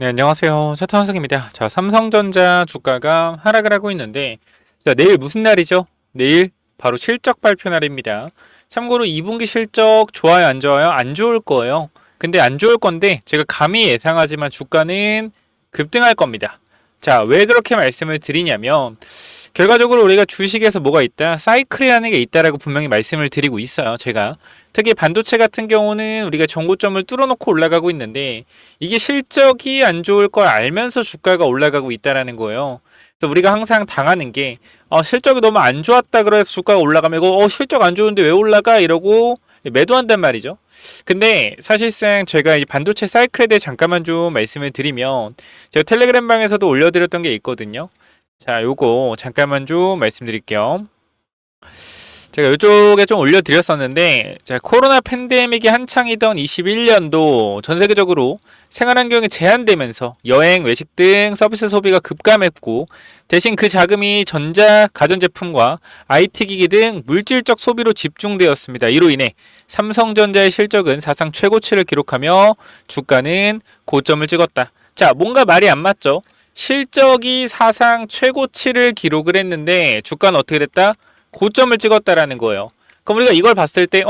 네, 안녕하세요. 차태환승입니다. 자, 삼성전자 주가가 하락을 하고 있는데, 자, 내일 무슨 날이죠? 내일 바로 실적 발표 날입니다. 참고로 2분기 실적 좋아요, 안 좋아요? 안 좋을 거예요. 근데 안 좋을 건데, 제가 감히 예상하지만 주가는 급등할 겁니다. 자, 왜 그렇게 말씀을 드리냐면, 결과적으로 우리가 주식에서 뭐가 있다? 사이클이라는 게 있다라고 분명히 말씀을 드리고 있어요. 제가. 특히 반도체 같은 경우는 우리가 정고점을 뚫어놓고 올라가고 있는데 이게 실적이 안 좋을 걸 알면서 주가가 올라가고 있다라는 거예요. 그래서 우리가 항상 당하는 게 실적이 너무 안 좋았다 그래서 주가가 올라가면 이거 실적 안 좋은데 왜 올라가? 이러고 매도한단 말이죠. 근데 사실상 제가 이 반도체 사이클에 대해 잠깐만 좀 말씀을 드리면 제가 텔레그램 방에서도 올려드렸던 게 있거든요. 자, 요거 잠깐만 좀 말씀드릴게요. 제가 이쪽에 좀 올려드렸었는데, 자, 코로나 팬데믹이 한창이던 21년도 전 세계적으로 생활환경이 제한되면서 여행, 외식 등 서비스 소비가 급감했고, 대신 그 자금이 전자, 가전제품과 IT기기 등 물질적 소비로 집중되었습니다. 이로 인해 삼성전자의 실적은 사상 최고치를 기록하며 주가는 고점을 찍었다. 자, 뭔가 말이 안 맞죠? 실적이 사상 최고치를 기록을 했는데 주가는 어떻게 됐다? 고점을 찍었다라는 거예요. 그럼 우리가 이걸 봤을 때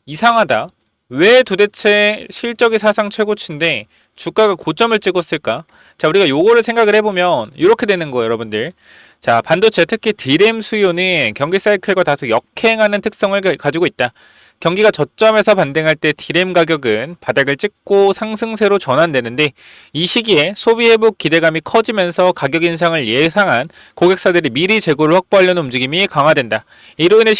이상하다. 왜 도대체 실적이 사상 최고치인데 주가가 고점을 찍었을까? 자, 우리가 요거를 생각을 해보면 이렇게 되는 거예요, 여러분들. 자, 반도체 특히 D램 수요는 경기 사이클과 다소 역행하는 특성을 가지고 있다. 경기가 저점에서 반등할 때 D램 가격은 바닥을 찍고 상승세로 전환되는데 이 시기에 소비 회복 기대감이 커지면서 가격 인상을 예상한 고객사들이 미리 재고를 확보하려는 움직임이 강화된다. 이로 인해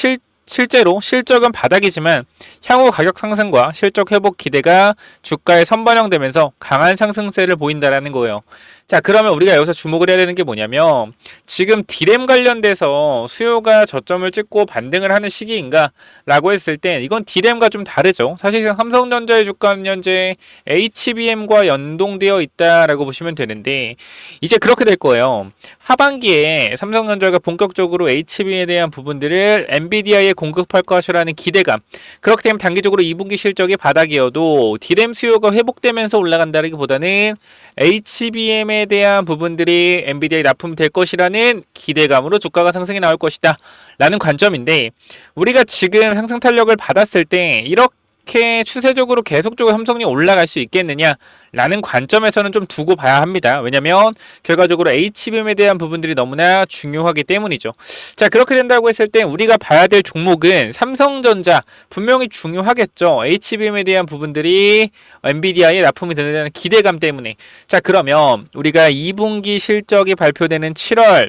실제로 실적은 바닥이지만 향후 가격 상승과 실적 회복 기대가 주가에 선반영되면서 강한 상승세를 보인다라는 거예요. 자, 그러면 우리가 여기서 주목을 해야 되는 게 뭐냐면 지금 D램 관련돼서 수요가 저점을 찍고 반등을 하는 시기인가 라고 했을 때 이건 D램과 좀 다르죠. 사실상 삼성전자의 주가는 현재 HBM과 연동되어 있다라고 보시면 되는데 이제 그렇게 될 거예요. 하반기에 삼성전자가 본격적으로 HBM에 대한 부분들을 엔비디아에 공급할 것이라는 기대감. 그렇게 되면 단기적으로 2분기 실적이 바닥이어도 D램 수요가 회복되면서 올라간다기보다는 HBM에 대한 부분들이 엔비디아에 납품이 될 것이라는 기대감으로 주가가 상승이 나올 것이다 라는 관점인데 우리가 지금 상승 탄력을 받았을 때 이렇게 추세적으로 계속적으로 삼성이 올라갈 수 있겠느냐 라는 관점에서는 좀 두고 봐야 합니다. 왜냐면 결과적으로 HBM에 대한 부분들이 너무나 중요하기 때문이죠. 자, 그렇게 된다고 했을 때 우리가 봐야 될 종목은 삼성전자 분명히 중요하겠죠. HBM에 대한 부분들이 엔비디아에 납품이 된다는 기대감 때문에. 자, 그러면 우리가 2분기 실적이 발표되는 7월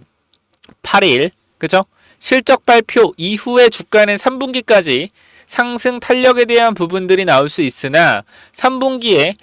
8일 그죠? 실적 발표 이후에 주가는 3분기까지 상승 탄력에 대한 부분들이 나올 수 있으나 3분기에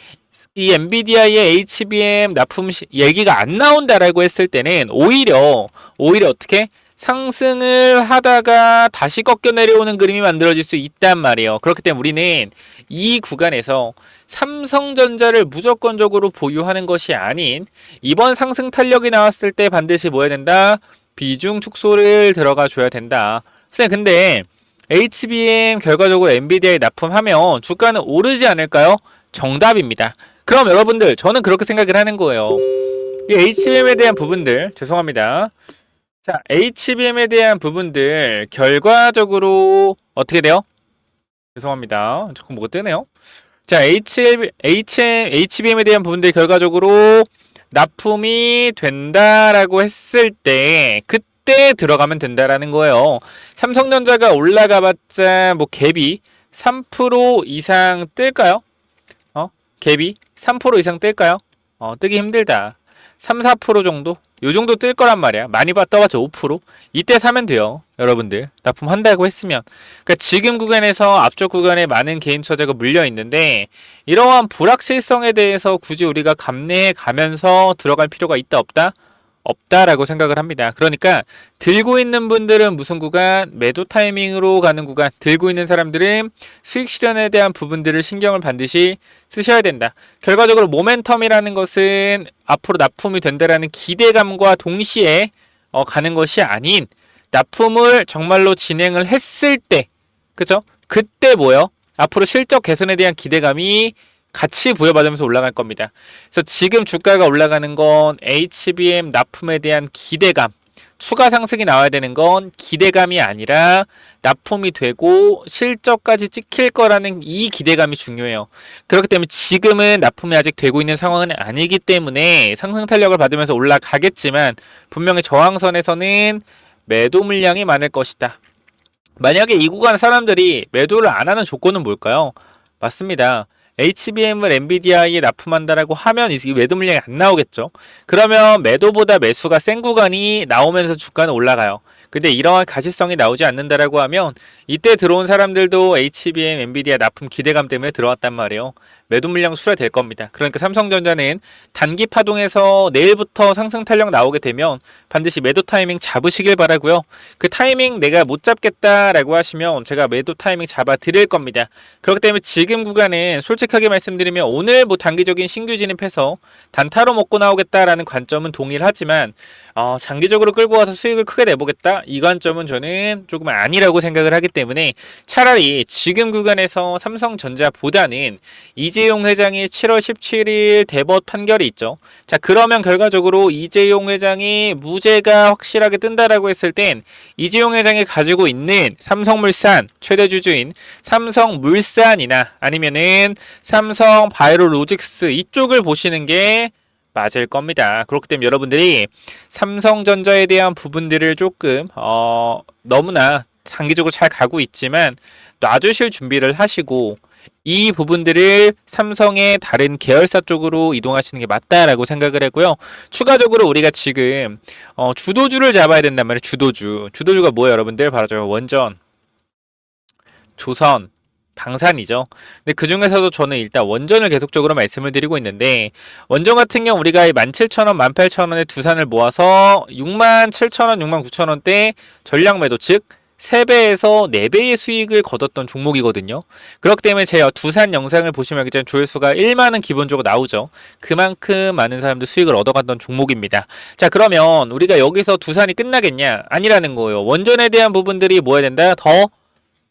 이 엔비디아의 HBM 납품 얘기가 안 나온다라고 했을 때는 오히려 어떻게 상승을 하다가 다시 꺾여 내려오는 그림이 만들어질 수 있단 말이에요. 그렇기 때문에 우리는 이 구간에서 삼성전자를 무조건적으로 보유하는 것이 아닌 이번 상승 탄력이 나왔을 때 반드시 뭐 해야 된다? 비중 축소를 들어가 줘야 된다. 선생님, 근데 HBM 결과적으로 엔비디아에 납품하면 주가는 오르지 않을까요? 정답입니다. 그럼 여러분들 저는 그렇게 생각을 하는 거예요. 이 HBM에 대한 부분들 죄송합니다. 자, HBM에 대한 부분들 결과적으로 어떻게 돼요? 죄송합니다. 자꾸 뭐가 뜨네요. 자, HBM에 대한 부분들 결과적으로 납품이 된다라고 했을 때 그때 들어가면 된다라는 거예요. 삼성전자가 올라가봤자 뭐 갭이 3% 이상 뜰까요? 갭이 3% 이상 뜰까요? 뜨기 힘들다. 3, 4% 정도? 요 정도 뜰 거란 말이야. 많이 떠봤자 5%? 이때 사면 돼요. 여러분들. 납품한다고 했으면. 그러니까 지금 구간에서 앞쪽 구간에 많은 개인 투자자가 물려 있는데 이러한 불확실성에 대해서 굳이 우리가 감내해 가면서 들어갈 필요가 있다 없다? 없다라고 생각을 합니다. 그러니까 들고 있는 분들은 무슨 구간, 매도 타이밍으로 가는 구간, 들고 있는 사람들은 수익 실현에 대한 부분들을 신경을 반드시 쓰셔야 된다. 결과적으로 모멘텀이라는 것은 앞으로 납품이 된다라는 기대감과 동시에 가는 것이 아닌 납품을 정말로 진행을 했을 때, 그죠? 그때 뭐요? 앞으로 실적 개선에 대한 기대감이 같이 부여받으면서 올라갈 겁니다. 그래서 지금 주가가 올라가는 건 HBM 납품에 대한 기대감, 추가 상승이 나와야 되는 건 기대감이 아니라 납품이 되고 실적까지 찍힐 거라는 이 기대감이 중요해요. 그렇기 때문에 지금은 납품이 아직 되고 있는 상황은 아니기 때문에 상승 탄력을 받으면서 올라가겠지만 분명히 저항선에서는 매도 물량이 많을 것이다. 만약에 이 구간 사람들이 매도를 안 하는 조건은 뭘까요? 맞습니다. HBM을 엔비디아에 납품한다라고 하면 이 매도 물량이 안 나오겠죠. 그러면 매도보다 매수가 센 구간이 나오면서 주가는 올라가요. 근데 이러한 가시성이 나오지 않는다라고 하면 이때 들어온 사람들도 HBM, 엔비디아 납품 기대감 때문에 들어왔단 말이에요. 매도 물량 수렴될 겁니다. 그러니까 삼성전자는 단기 파동에서 내일부터 상승 탄력 나오게 되면 반드시 매도 타이밍 잡으시길 바라고요. 그 타이밍 내가 못 잡겠다라고 하시면 제가 매도 타이밍 잡아 드릴 겁니다. 그렇기 때문에 지금 구간은 솔직하게 말씀드리면 오늘 뭐 단기적인 신규 진입해서 단타로 먹고 나오겠다라는 관점은 동일하지만 장기적으로 끌고 와서 수익을 크게 내보겠다? 이 관점은 저는 조금 아니라고 생각을 하기 때문에 차라리 지금 구간에서 삼성전자보다는 이재용 회장이 7월 17일 대법 판결이 있죠. 자, 그러면 결과적으로 이재용 회장이 무죄가 확실하게 뜬다라고 했을 땐 이재용 회장이 가지고 있는 삼성물산 최대 주주인 삼성물산이나 아니면은 삼성바이오로직스 이쪽을 보시는 게 맞을 겁니다. 그렇기 때문에 여러분들이 삼성전자에 대한 부분들을 조금 너무나 장기적으로 잘 가고 있지만 놔주실 준비를 하시고 이 부분들을 삼성의 다른 계열사 쪽으로 이동하시는 게 맞다라고 생각을 하고요. 추가적으로 우리가 지금 주도주를 잡아야 된단 말이에요. 주도주가 뭐예요, 여러분들? 바로 저 원전, 조선, 방산이죠. 근데 그 중에서도 저는 일단 원전을 계속적으로 말씀을 드리고 있는데 원전 같은 경우 우리가 17,000원, 18,000원에 두 산을 모아서 67,000원, 69,000원대 전량 매도 즉 3배에서 4배의 수익을 거뒀던 종목이거든요. 그렇기 때문에 제 두산 영상을 보시면 알겠지만 조회수가 1만은 기본적으로 나오죠. 그만큼 많은 사람들 수익을 얻어갔던 종목입니다. 자, 그러면 우리가 여기서 두산이 끝나겠냐? 아니라는 거예요. 원전에 대한 부분들이 뭐 해야 된다? 더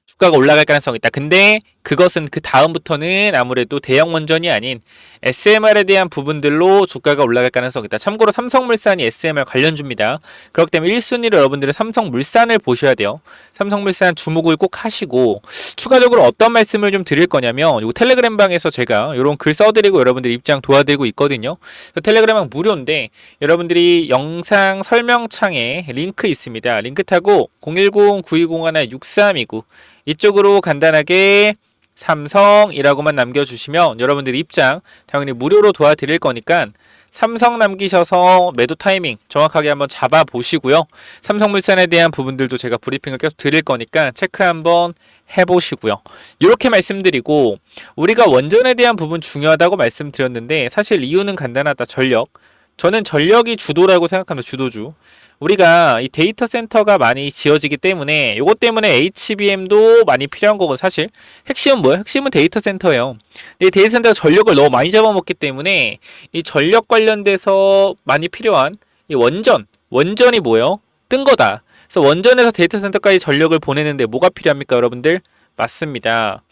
주가가 올라갈 가능성이 있다. 근데 그것은 그 다음부터는 아무래도 대형 원전이 아닌 SMR에 대한 부분들로 주가가 올라갈 가능성이 있다. 참고로 삼성물산이 SMR 관련주입니다. 그렇기 때문에 1순위로 여러분들은 삼성물산을 보셔야 돼요. 삼성물산 주목을 꼭 하시고 추가적으로 어떤 말씀을 좀 드릴 거냐면 요 텔레그램 방에서 제가 이런 글 써드리고 여러분들 입장 도와드리고 있거든요. 텔레그램 방 무료인데 여러분들이 영상 설명창에 링크 있습니다. 링크 타고 010-9201-6329 이쪽으로 간단하게 삼성이라고만 남겨주시면 여러분들 입장 당연히 무료로 도와드릴 거니까 삼성 남기셔서 매도 타이밍 정확하게 한번 잡아보시고요. 삼성물산에 대한 부분들도 제가 브리핑을 계속 드릴 거니까 체크 한번 해보시고요. 이렇게 말씀드리고 우리가 원전에 대한 부분 중요하다고 말씀드렸는데 사실 이유는 간단하다. 전력. 저는 전력이 주도라고 생각합니다. 주도주. 우리가 이 데이터 센터가 많이 지어지기 때문에 이것 때문에 HBM도 많이 필요한 거고 사실 핵심은 뭐예요? 핵심은 데이터 센터예요. 이 데이터 센터가 전력을 너무 많이 잡아먹기 때문에 이 전력 관련돼서 많이 필요한 이 원전이 뭐예요? 뜬 거다. 그래서 원전에서 데이터 센터까지 전력을 보내는데 뭐가 필요합니까, 여러분들? 맞습니다.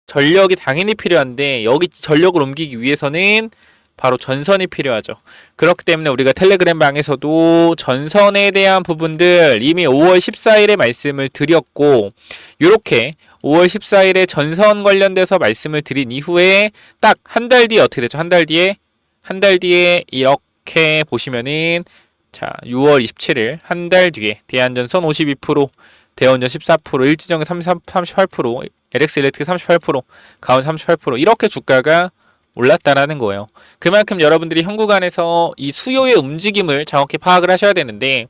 전력이 당연히 필요한데 여기 전력을 옮기기 위해서는 바로 전선이 필요하죠. 그렇기 때문에 우리가 텔레그램 방에서도 전선에 대한 부분들 이미 5월 14일에 말씀을 드렸고 이렇게 5월 14일에 전선 관련돼서 말씀을 드린 이후에 딱 한 달 뒤에 어떻게 되죠? 한 달 뒤에 이렇게 보시면은 자 6월 27일 한 달 뒤에 대한전선 52%, 대원전 14%, 일지정에 38%, LX 일렉트릭 38%, 가온 38% 이렇게 주가가 올랐다라는 거예요. 그만큼 여러분들이 현 구간에서 이 수요의 움직임을 정확히 파악을 하셔야 되는데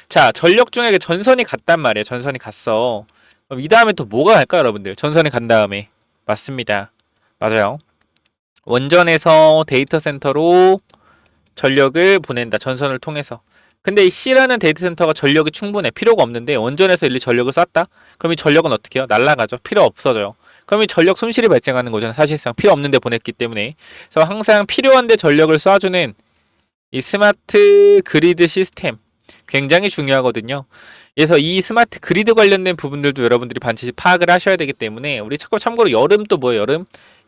자 전력 중에 전선이 갔단 말이에요. 전선이 갔어. 그럼 이 다음에 또 뭐가 갈까요, 여러분들? 전선이 간 다음에 맞습니다. 맞아요. 원전에서 데이터 센터로 전력을 보낸다. 전선을 통해서. 근데 이 C라는 데이터 센터가 전력이 충분해. 필요가 없는데 원전에서 일리 전력을 쐈다? 그럼 이 전력은 어떻게 해요? 날아가죠. 필요 없어져요. 그럼 이 전력 손실이 발생하는 거잖아요. 사실상 필요 없는데 보냈기 때문에. 그래서 항상 필요한데 전력을 쏴주는 이 스마트 그리드 시스템 굉장히 중요하거든요. 그래서 이 스마트 그리드 관련된 부분들도 여러분들이 반드시 파악을 하셔야 되기 때문에 우리 참고로 여름 또 뭐예요?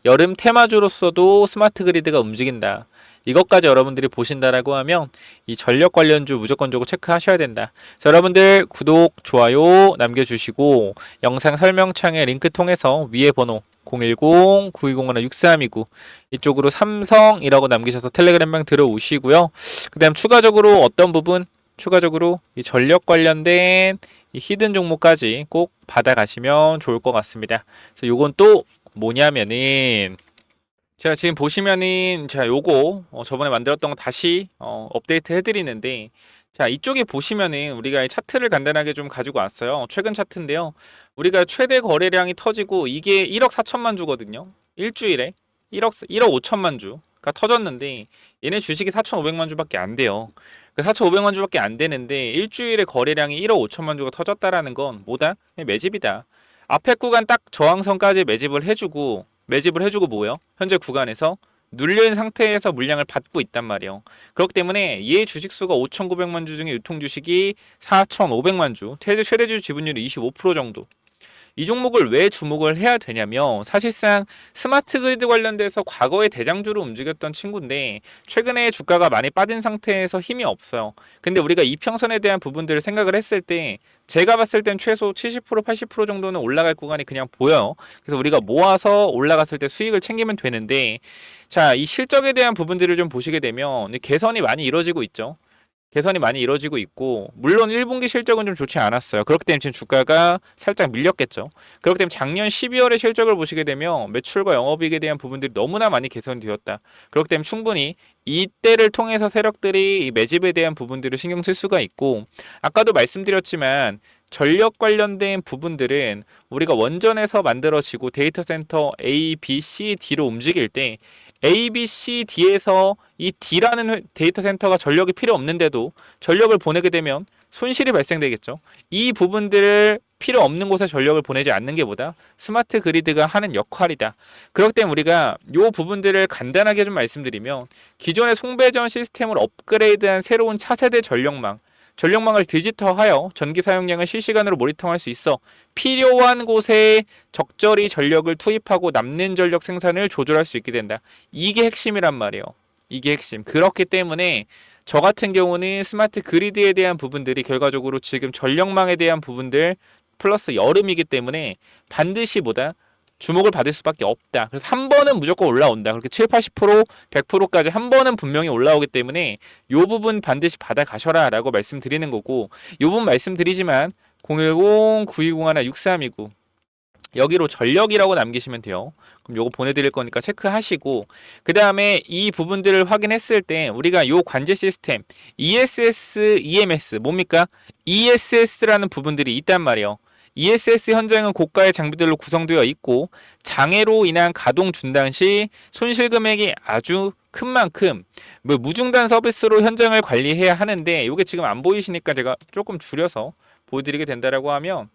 여름 테마주로서도 스마트 그리드가 움직인다. 이것까지 여러분들이 보신다라고 하면 이 전력 관련주 무조건적으로 체크하셔야 된다. 그래서 여러분들 구독, 좋아요 남겨주시고 영상 설명창에 링크 통해서 위에 번호 010-9201-6329 이쪽으로 삼성이라고 남기셔서 텔레그램방 들어오시고요. 그 다음 추가적으로 어떤 부분? 추가적으로 이 전력 관련된 이 히든 종목까지 꼭 받아가시면 좋을 것 같습니다. 그래서 요건 또 뭐냐면은 제가 지금 보시면은 제가 요거 저번에 만들었던 거 다시 업데이트 해드리는데 자 이쪽에 보시면은 우리가 이 차트를 간단하게 좀 가지고 왔어요. 최근 차트인데요. 우리가 최대 거래량이 터지고 이게 1억 4천만 주거든요. 일주일에 1억 5천만 주가 터졌는데 얘네 주식이 4,500만 주밖에 안 돼요. 그 4,500만 주밖에 안 되는데 일주일에 거래량이 1억 5천만 주가 터졌다라는 건 뭐다? 매집이다. 앞에 구간 딱 저항선까지 매집을 해주고 뭐요? 현재 구간에서 눌린 상태에서 물량을 받고 있단 말이에요. 그렇기 때문에 얘 주식수가 5,900만 주 중에 유통 주식이 4,500만 주, 최대 주 지분율이 25% 정도. 이 종목을 왜 주목을 해야 되냐면 사실상 스마트 그리드 관련돼서 과거에 대장주로 움직였던 친구인데 최근에 주가가 많이 빠진 상태에서 힘이 없어요. 근데 우리가 이평선에 대한 부분들을 생각을 했을 때 제가 봤을 땐 최소 70% 80% 정도는 올라갈 구간이 그냥 보여요. 그래서 우리가 모아서 올라갔을 때 수익을 챙기면 되는데 자, 이 실적에 대한 부분들을 좀 보시게 되면 개선이 많이 이루어지고 있죠. 개선이 많이 이루어지고 있고 물론 1분기 실적은 좀 좋지 않았어요. 그렇기 때문에 지금 주가가 살짝 밀렸겠죠. 그렇기 때문에 작년 12월의 실적을 보시게 되면 매출과 영업이익에 대한 부분들이 너무나 많이 개선이 되었다. 그렇기 때문에 충분히 이때를 통해서 세력들이 이 매집에 대한 부분들을 신경 쓸 수가 있고 아까도 말씀드렸지만 전력 관련된 부분들은 우리가 원전에서 만들어지고 데이터 센터 A, B, C, D로 움직일 때 A, B, C, D에서 이 D라는 데이터 센터가 전력이 필요 없는데도 전력을 보내게 되면 손실이 발생되겠죠. 이 부분들을 필요 없는 곳에 전력을 보내지 않는 게 보다 스마트 그리드가 하는 역할이다. 그렇기 때문에 우리가 이 부분들을 간단하게 좀 말씀드리면 기존의 송배전 시스템을 업그레이드한 새로운 차세대 전력망을 디지털하여 전기 사용량을 실시간으로 모니터할 수 있어 필요한 곳에 적절히 전력을 투입하고 남는 전력 생산을 조절할 수 있게 된다. 이게 핵심이란 말이에요. 이게 핵심. 그렇기 때문에 저 같은 경우는 스마트 그리드에 대한 부분들이 결과적으로 지금 전력망에 대한 부분들 플러스 여름이기 때문에 반드시 주목을 받을 수밖에 없다. 그래서 한 번은 무조건 올라온다. 그렇게 7, 80%, 100%까지 한 번은 분명히 올라오기 때문에 이 부분 반드시 받아가셔라 라고 말씀드리는 거고 이 부분 말씀드리지만 010-9201-6329 여기로 전력이라고 남기시면 돼요. 그럼 요거 보내드릴 거니까 체크하시고 그 다음에 이 부분들을 확인했을 때 우리가 요 관제 시스템 ESS, EMS 뭡니까? ESS라는 부분들이 있단 말이에요. ESS 현장은 고가의 장비들로 구성되어 있고 장애로 인한 가동 중단 시 손실 금액이 아주 큰 만큼 무중단 서비스로 현장을 관리해야 하는데 이게 지금 안 보이시니까 제가 조금 줄여서 보여드리게 된다라고 하면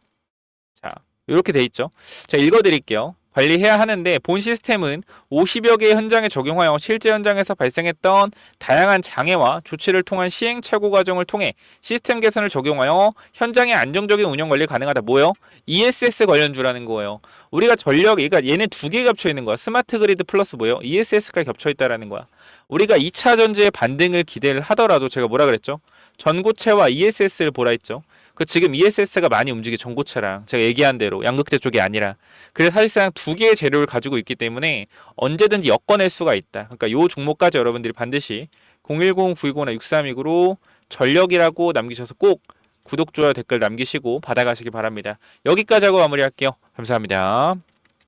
자 이렇게 돼 있죠. 제가 읽어드릴게요. 관리해야 하는데 본 시스템은 50여 개의 현장에 적용하여 실제 현장에서 발생했던 다양한 장애와 조치를 통한 시행착오 과정을 통해 시스템 개선을 적용하여 현장의 안정적인 운영 관리 가능하다. 뭐요? ESS 관련주라는 거예요. 우리가 그러니까 얘네 두 개 겹쳐 있는 거야. 스마트 그리드 플러스 뭐요? ESS가 겹쳐 있다라는 거야. 우리가 2차 전지의 반등을 기대를 하더라도 제가 뭐라 그랬죠? 전고체와 ESS를 보라 했죠. 그 지금 ESS가 많이 움직여 전고체랑 제가 얘기한 대로 양극재 쪽이 아니라 그래서 사실상 두 개의 재료를 가지고 있기 때문에 언제든지 엮어낼 수가 있다. 그러니까 이 종목까지 여러분들이 반드시 010-9201-6329로 전력이라고 남기셔서 꼭 구독, 좋아요, 댓글 남기시고 받아가시기 바랍니다. 여기까지 하고 마무리할게요. 감사합니다.